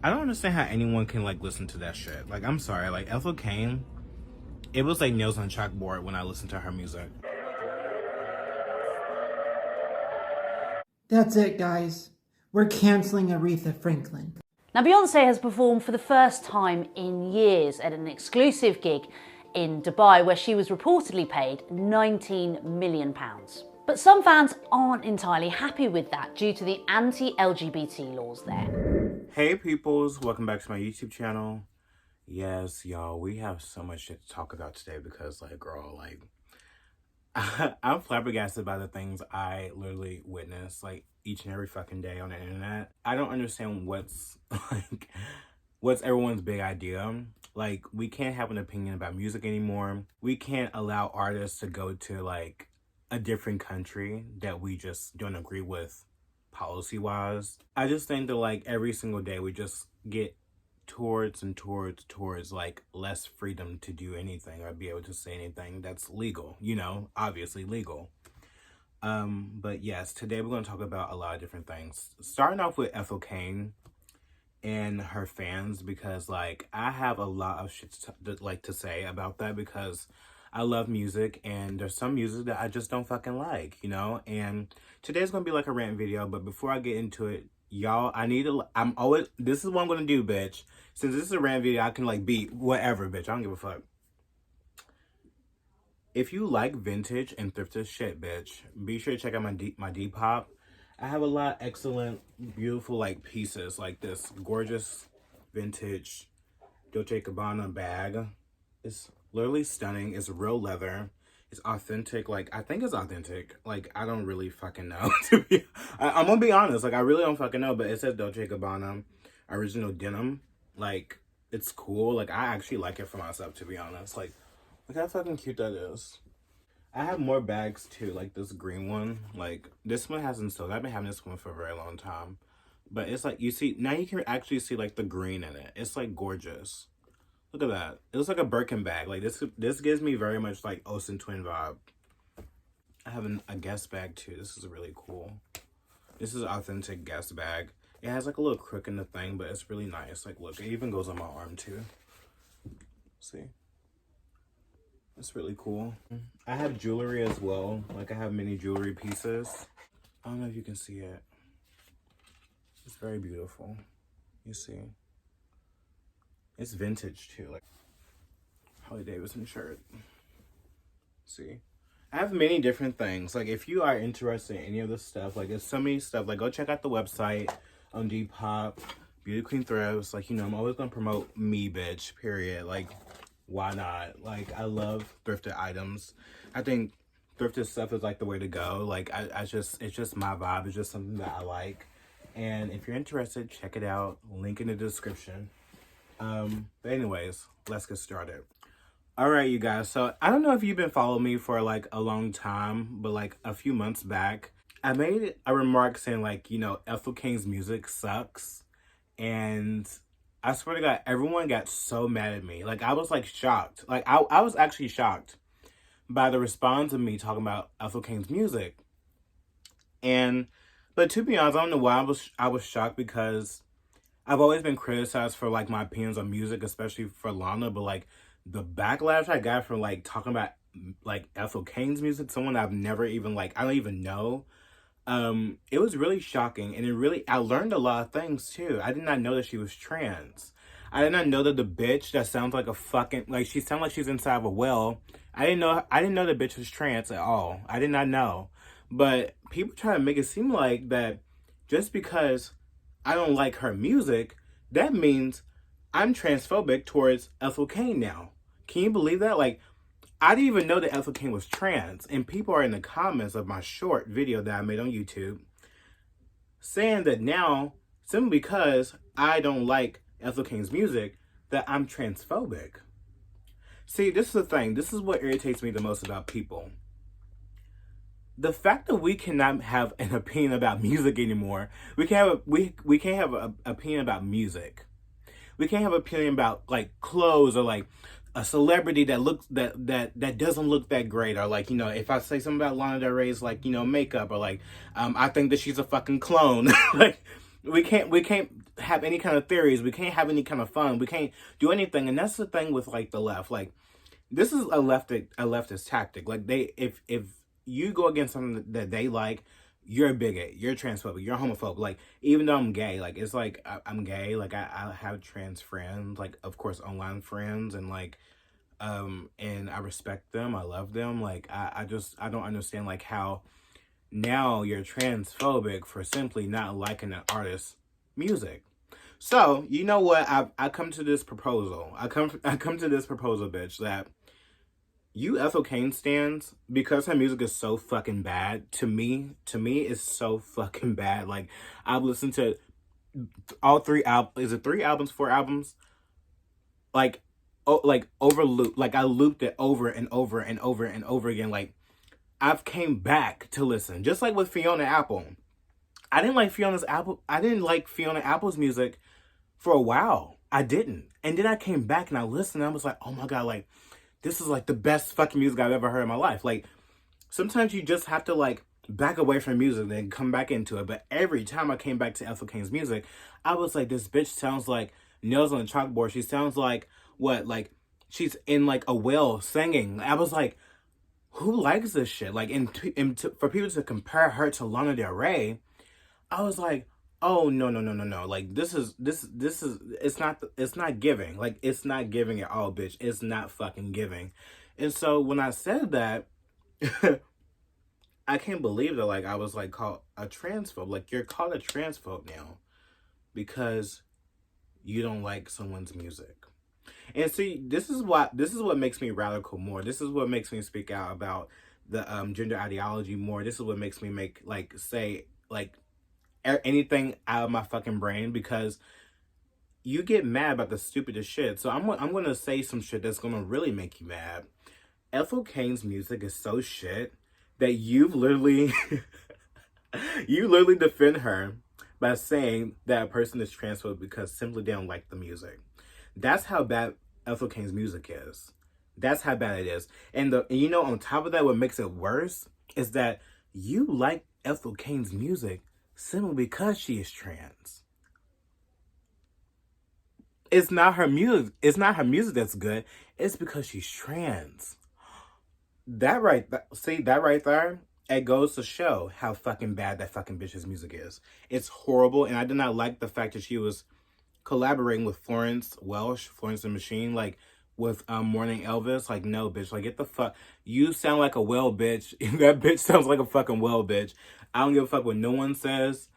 I don't understand how anyone can like listen to that shit. Like, I'm sorry, like Ethel Cain, it was like nails on chalkboard when I listened to her music. That's it, guys. We're canceling Aretha Franklin. Now, Beyonce has performed for the first time in years at an exclusive gig in Dubai where she was reportedly paid £19 million. But some fans aren't entirely happy with that due to the anti-LGBT laws there. Hey peoples, welcome back to my YouTube channel. Yes, y'all, we have so much shit to talk about today because like, girl, like, I'm flabbergasted by the things I literally witness like each and every fucking day on the internet. I don't understand what's everyone's big idea. Like, we can't have an opinion about music anymore. We can't allow artists to go to like a different country that we just don't agree with policy wise. I just think that like every single day we just get towards like less freedom to do anything or be able to say anything that's legal, you know, obviously legal. But yes, today we're going to talk about a lot of different things, starting off with Ethel Cain and her fans, because like I have a lot of shit to say about that, because I love music and there's some music that I just don't fucking like, you know. And today's gonna be like a rant video, but before I get into it, y'all, this is what I'm gonna do, bitch. Since this is a rant video, I can like be whatever, bitch. I don't give a fuck. If you like vintage and thrifted shit, bitch, be sure to check out my Depop. I have a lot of excellent, beautiful like pieces, like this gorgeous vintage Dolce & Gabbana bag. It's literally stunning. It's real leather. It's authentic. Like, I think it's authentic. Like, I don't really fucking know. I'm gonna be honest. Like, I really don't fucking know. But it says Dolce & Gabbana original denim. Like, it's cool. Like, I actually like it for myself, to be honest. Like, look how fucking cute that is. I have more bags too. Like this green one. Like, this one hasn't sold. I've been having this one for a very long time. But it's like, you see, now you can actually see like the green in it. It's like gorgeous. Look at that. It looks like a Birkin bag. Like this gives me very much like Olsen twin vibe. I have a Guess bag too. This is really cool. This is an authentic Guess bag. It has like a little crook in the thing, but it's really nice. Like, look, it even goes on my arm too. See? It's really cool. I have jewelry as well. Like, I have many jewelry pieces. I don't know if you can see it. It's very beautiful. You see? It's vintage too, like Harley Davidson shirt. See, I have many different things. Like, if you are interested in any of this stuff, like there's so many stuff. Like, go check out the website on Depop, Beauty Queen Thrifts. Like, you know, I'm always gonna promote me, bitch. Period. Like, why not? Like, I love thrifted items. I think thrifted stuff is like the way to go. Like, it's just my vibe. It's just something that I like. And if you're interested, check it out. Link in the description. But anyways, let's get started. All right, you guys. So I don't know if you've been following me for like a long time, but like a few months back, I made a remark saying like, you know, Ethel Kane's music sucks. And I swear to God, everyone got so mad at me. Like, I was like shocked. Like, I was actually shocked by the response of me talking about Ethel Kane's music. But to be honest, I don't know why I was shocked, because I've always been criticized for like my opinions on music, especially for Lana, but like the backlash I got from like talking about like Ethel Cain's music, someone I've never even like, I don't even know. It was really shocking, and I learned a lot of things too. I did not know that she was trans. I did not know that the bitch that sounds like a fucking, like, she sounds like she's inside of a well. I didn't know the bitch was trans at all. I did not know. But people try to make it seem like that just because I don't like her music, that means I'm transphobic towards Ethel Cain now. Can you believe that? Like, I didn't even know that Ethel Cain was trans, and people are in the comments of my short video that I made on YouTube saying that now, simply because I don't like Ethel Cain's music, that I'm transphobic. See, this is the thing. This is what irritates me the most about people. The fact that we cannot have an opinion about music anymore. We can't have an opinion about music. We can't have an opinion about like clothes, or like a celebrity that doesn't look that great, or like, you know, if I say something about Lana Del Rey's like, you know, makeup, or like I think that she's a fucking clone. Like, We can't have any kind of theories. We can't have any kind of fun. We can't do anything. And that's the thing with like the left. Like this is a leftist tactic. Like if you go against something that they like, you're a bigot, you're transphobic, you're homophobic. Like even though I'm gay, like it's like I'm gay. Like I have trans friends, like of course online friends, and like and I respect them. I love them. Like I don't understand like how now you're transphobic for simply not liking an artist's music. So you know what? I come to this proposal. I come to this proposal, bitch, that you Ethel Cain stands, because her music is so fucking bad. To me, it's so fucking bad. Like I've listened to all three albums. Is it 3 albums, 4 albums? Like, oh, like over loop. Like I looped it over and over and over and over again. Like I've came back to listen, just like with Fiona Apple. I didn't like Fiona Apple's music for a while. I didn't, and then I came back and I listened. And I was like, oh my god, like this is like the best fucking music I've ever heard in my life. Like sometimes you just have to like back away from music and then come back into it. But every time I came back to Ethel Cain's music, I was like, this bitch sounds like nails on a chalkboard. She sounds like what? Like she's in like a whale singing. I was like, who likes this shit? Like, for people to compare her to Lana Del Rey, I was like, oh no. Like this is it's not giving. Like it's not giving at all, bitch. It's not fucking giving. And so when I said that, I can't believe that like I was like called a transphobe. Like you're called a transphobe now because you don't like someone's music. And see, this is what makes me radical more. This is what makes me speak out about the gender ideology more. This is what makes me say anything out of my fucking brain, because you get mad about the stupidest shit. So I'm gonna say some shit that's gonna really make you mad. Ethel Cain's music is so shit that you've literally you literally defend her by saying that a person is transphobic because simply they don't like the music. That's how bad Ethel Cain's music is. That's how bad it is. And you know, on top of that, what makes it worse is that you like Ethel Cain's music simply because she is trans. It's not her music. It's not her music that's good. It's because she's trans. That right there, it goes to show how fucking bad that fucking bitch's music is. It's horrible, and I did not like the fact that she was collaborating with Florence the Machine, like with Morning Elvis. Like, no, bitch, like get the fuck. You sound like a well bitch. That bitch sounds like a fucking well bitch. I don't give a fuck what no one says.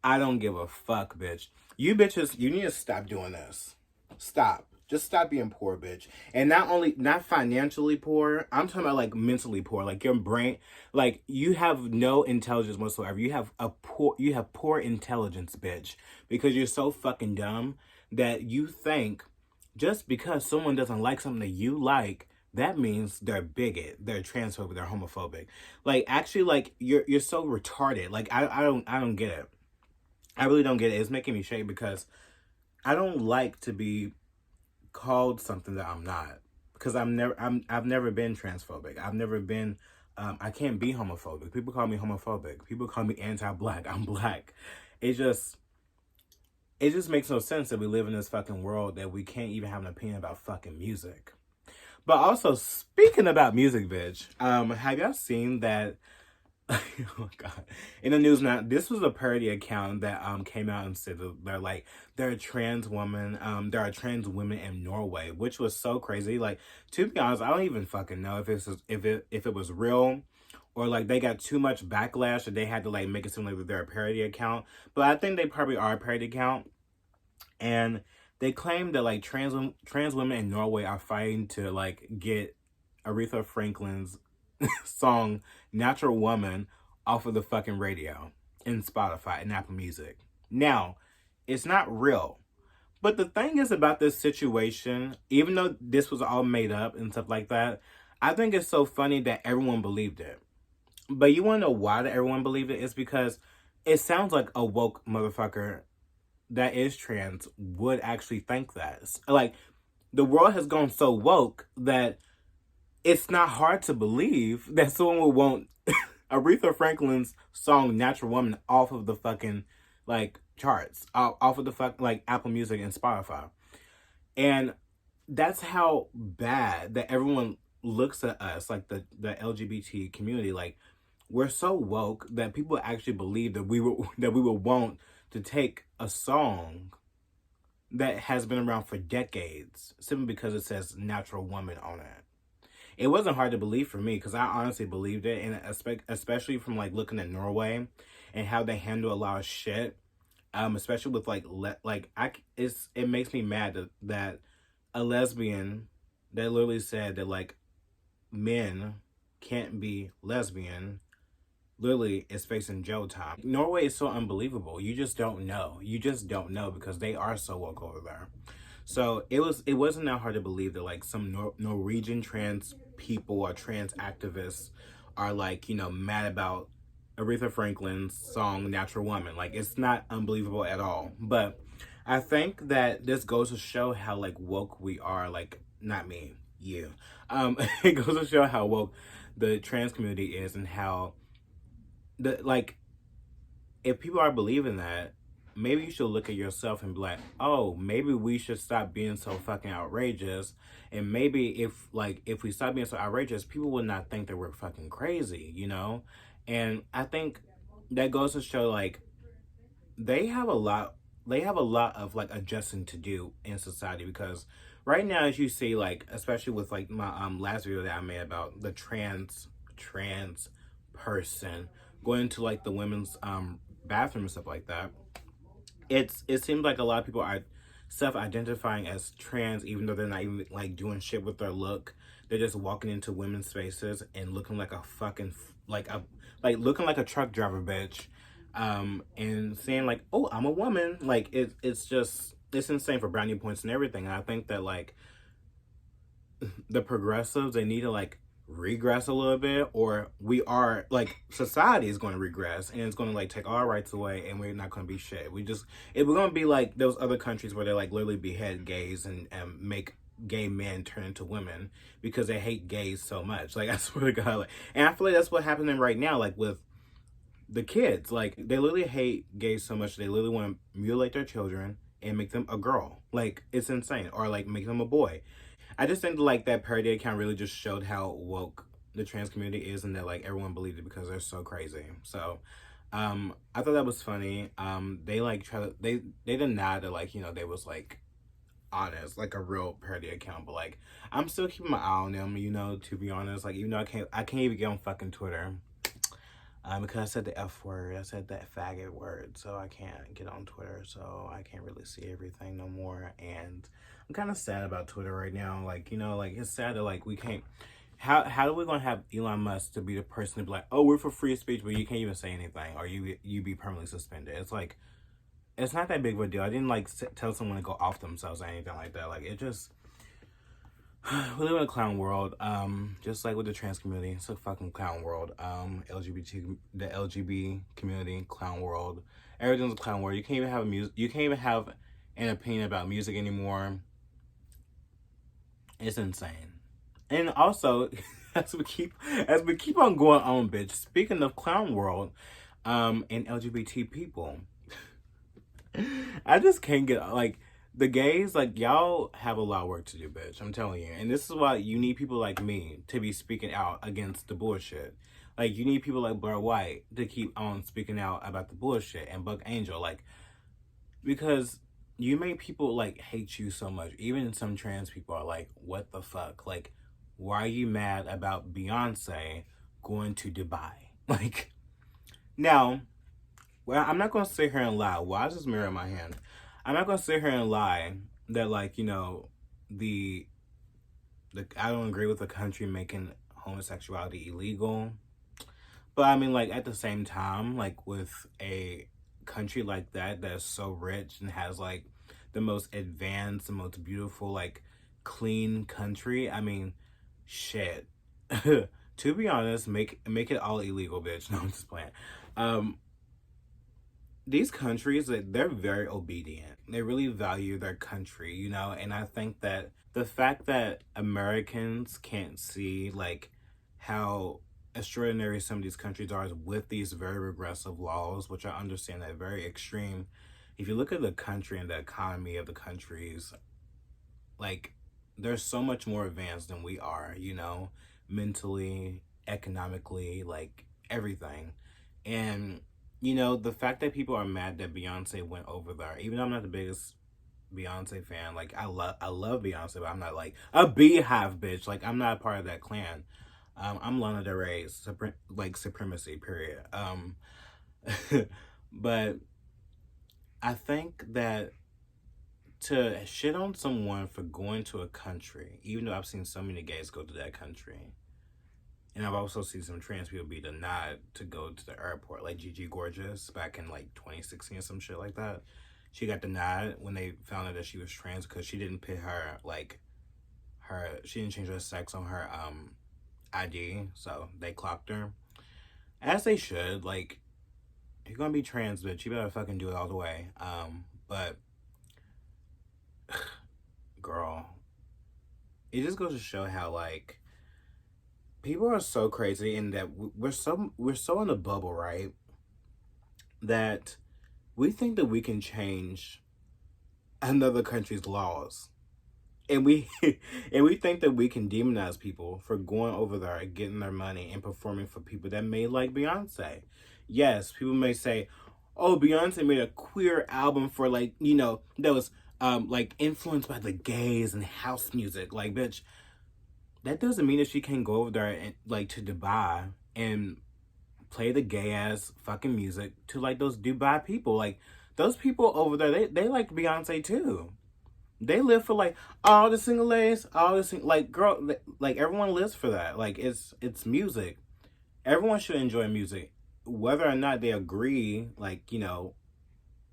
I don't give a fuck, bitch. You bitches, you need to stop doing this. Stop. Just stop being poor, bitch. And not financially poor. I'm talking about like mentally poor. Like your brain, like you have no intelligence whatsoever. You have poor intelligence, bitch. Because you're so fucking dumb that you think just because someone doesn't like something that you like, that means they're bigot, they're transphobic, they're homophobic. Like actually, like you're so retarded. Like I don't get it. I really don't get it. It's making me shake because I don't like to be called something that I'm not, because I've never been transphobic. I've never been I can't be homophobic. People call me homophobic. People call me anti-black. I'm black. It just makes no sense that we live in this fucking world that we can't even have an opinion about fucking music. But also, speaking about music, bitch, have y'all seen that? Oh my god! In the news now, this was a parody account that came out and said that there are trans women, there are trans women in Norway, which was so crazy. Like, to be honest, I don't even fucking know if it was real, or like they got too much backlash that they had to like make it seem like they're a parody account. But I think they probably are a parody account, and they claim that like trans women in Norway are fighting to like get Aretha Franklin's song Natural Woman off of the fucking radio and Spotify and Apple Music. Now, it's not real. But the thing is about this situation, even though this was all made up and stuff like that, I think it's so funny that everyone believed it. But you want to know why that everyone believed it? It's because it sounds like a woke motherfucker that is trans would actually think that. Like, the world has gone so woke that it's not hard to believe that someone would want Aretha Franklin's song Natural Woman off of the fucking, like, charts off of the like Apple Music and Spotify. And that's how bad that everyone looks at us, like the LGBT community. Like, we're so woke that people actually believe that we would want to take a song that has been around for decades simply because it says natural woman on it. It wasn't hard to believe for me because I honestly believed it, and especially from like looking at Norway and how they handle a lot of shit, especially with like it makes me mad that a lesbian that literally said that like men can't be lesbian literally is facing jail time. Norway is so unbelievable. You just don't know. You just don't know because they are so woke over there. So it wasn't that hard to believe that like some Norwegian trans people or trans activists are like, mad about Aretha Franklin's song Natural Woman. Like, it's not unbelievable at all. But I think that this goes to show how like woke we are. Like, not me, you. It goes to show how woke the trans community is, and how if people are believing that, maybe you should look at yourself and be like, oh, maybe we should stop being so fucking outrageous. And maybe if we stop being so outrageous, people would not think that we're fucking crazy, And I think that goes to show like they have a lot of like adjusting to do in society, because right now, as you see, like especially with like my last video that I made about the trans person going into like the women's bathroom and stuff like that, it seems like a lot of people are self-identifying as trans even though they're not even like doing shit with their look. They're just walking into women's spaces and looking like a fucking looking like a truck driver bitch, and saying like, oh, I'm a woman. Like it's insane for brownie points and everything. And I think that like the progressives, they need to like regress a little bit, or society is going to regress and it's going to like take all our rights away, and we're not going to be shit. We're going to be like those other countries where they like literally behead gays and make gay men turn into women because they hate gays so much. Like, I swear to God. Like, and I feel like that's what's happening right now, like with the kids. Like, they literally hate gays so much they literally want to mutilate their children and make them a girl. Like, it's insane. Or like make them a boy. I just think like that Parody account really just showed how woke the trans community is, and that like everyone believed it because they're so crazy. So I thought that was funny. They like they denied that like, they was like honest, like a real Parody account, but like I'm still keeping my eye on them, to be honest. Like, even though I can't even get on fucking Twitter. Because I said the F word, I said that faggot word, so I can't get on Twitter, so I can't really see everything no more. And I'm kind of sad about Twitter right now. Like, like it's sad that like we can't. How are we gonna have Elon Musk to be the person to be like, oh, we're for free speech, but you can't even say anything, or you be permanently suspended? It's like, it's not that big of a deal. I didn't like tell someone to go off themselves or anything like that. Like, it just. We live in a clown world, just like with the trans community. It's a fucking clown world. The LGBT community, clown world. Everything's a clown world. You can't even have you can't even have an opinion about music anymore. It's insane. And also, as we keep on going on, bitch. Speaking of clown world, and LGBT people, I just can't get like. The gays, like, y'all have a lot of work to do, bitch. I'm telling you. And this is why you need people like me to be speaking out against the bullshit. Like, you need people like Blair White to keep on speaking out about the bullshit, and Buck Angel. Like, because you make people, like, hate you so much. Even some trans people are like, what the fuck? Like, why are you mad about Beyonce going to Dubai? Like, now, well, I'm not going to sit here and lie. Why is this mirror in my hand? I'm not gonna sit here and lie that like, the I don't agree with the country making homosexuality illegal. But I mean, like, at the same time, like with a country like that that's so rich and has like the most advanced, the most beautiful, like clean country, I mean, shit. To be honest, make it all illegal, bitch. No, I'm just playing. These countries, they're very obedient. They really value their country, and I think that the fact that Americans can't see like how extraordinary some of these countries are with these very regressive laws, which I understand that very extreme, if you look at the country and the economy of the countries, like, they're so much more advanced than we are, you know, mentally, economically, like, everything. And, you know, the fact that people are mad that Beyonce went over there, even though I'm not the biggest Beyonce fan, like, I love Beyonce, but I'm not like a beehive bitch. Like, I'm not a part of that clan. I'm Lana Del Rey's supremacy, period. But I think that to shit on someone for going to a country, even though I've seen so many gays go to that country, and I've also seen some trans people be denied to go to the airport, like Gigi Gorgeous back in like 2016 or some shit like that. She got denied when they found out that she was trans because she didn't put she didn't change her sex on her ID, so they clocked her. As they should. Like, if you're gonna be trans, bitch, you better fucking do it all the way. But girl, it just goes to show how, like, people are so crazy, and that we're so in a bubble, right? That we think that we can change another country's laws, and we and we think that we can demonize people for going over there and getting their money and performing for people that may like Beyonce. Yes, people may say, "Oh, Beyonce made a queer album for, like, you know, that was like influenced by the gays and house music." Like, bitch, that doesn't mean that she can't go over there and, like, to Dubai and play the gay ass fucking music to, like, those Dubai people. Like, those people over there, they like Beyonce too. They live for, like, all the single ladies, like, girl, like, everyone lives for that. Like, it's music. Everyone should enjoy music, whether or not they agree, like, you know,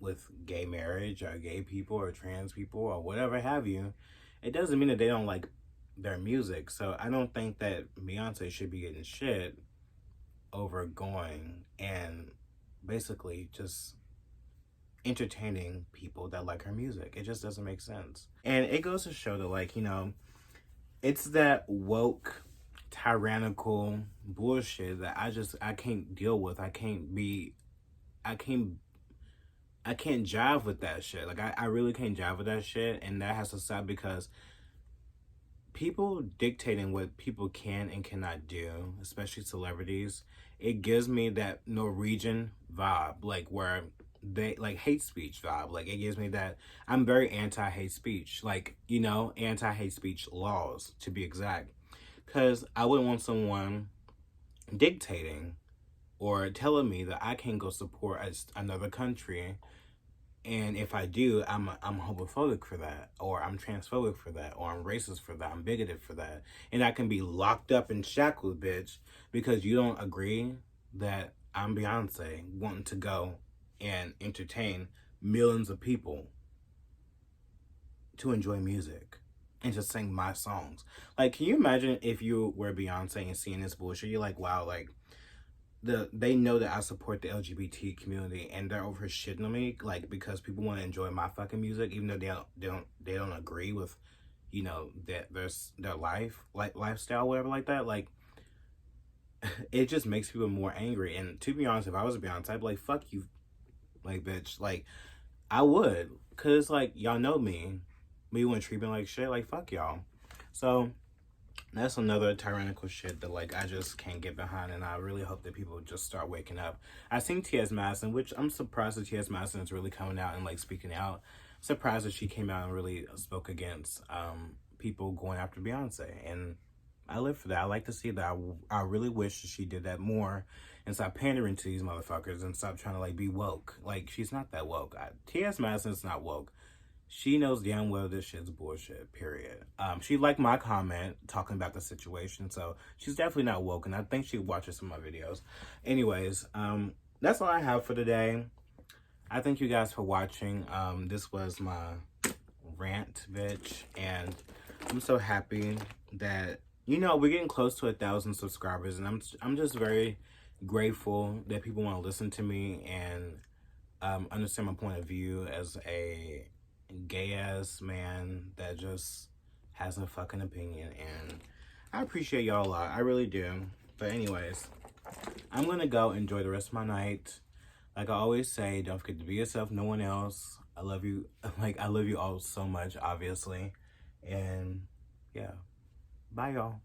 with gay marriage or gay people or trans people or whatever have you. It doesn't mean that they don't like their music. So I don't think that Beyonce should be getting shit over going and basically just entertaining people that like her music. It just doesn't make sense. And it goes to show that, like, you know, it's that woke, tyrannical bullshit that I can't deal with. I can't jive with that shit. Like, I really can't jive with that shit, and that has to stop, because people dictating what people can and cannot do, especially celebrities, it gives me that Norwegian vibe, like, where they, like, hate speech vibe. Like, it gives me that. I'm very anti-hate speech, like, you know, anti-hate speech laws, to be exact, because I wouldn't want someone dictating or telling me that I can't go support another country, and if I do, I'm homophobic for that, or I'm transphobic for that, or I'm racist for that, I'm bigoted for that, and I can be locked up and shackled, bitch, because you don't agree that I'm Beyonce wanting to go and entertain millions of people to enjoy music and to sing my songs. Like, can you imagine if you were Beyonce and seeing this bullshit? You're like, wow, like, they know that I support the LGBT community, and they're over shitting on me, like, because people want to enjoy my fucking music, even though they don't agree with, you know, that their lifestyle, whatever, like that. Like, it just makes people more angry. And to be honest, if I was Beyonce, I'd be like, fuck you, like, bitch. Like, I would, cause, like, y'all know me wouldn't treat me like shit. Like, fuck y'all. So that's another tyrannical shit that, like, I just can't get behind, and I really hope that people just start waking up. I seen T.S. Madison, which I'm surprised that T.S. Madison is really coming out and, like, speaking out. Surprised that she came out and really spoke against people going after Beyonce, and I live for that. I like to see that. I really wish that she did that more and stop pandering to these motherfuckers and stop trying to, like, be woke. Like, she's not that woke. T.S. Madison's not woke. She knows damn well this shit's bullshit, period. She liked my comment talking about the situation, so she's definitely not woke, and I think she watches some of my videos. Anyways, that's all I have for today. I thank you guys for watching. This was my rant, bitch, and I'm so happy that, you know, we're getting close to 1,000 subscribers, and I'm just very grateful that people want to listen to me and understand my point of view as a gay ass man that just has a fucking opinion, and I appreciate y'all a lot. I really do. But anyways, I'm gonna go enjoy the rest of my night. Like I always say, don't forget to be yourself, no one else. I love you. Like, I love you all so much, obviously. And yeah, bye, y'all.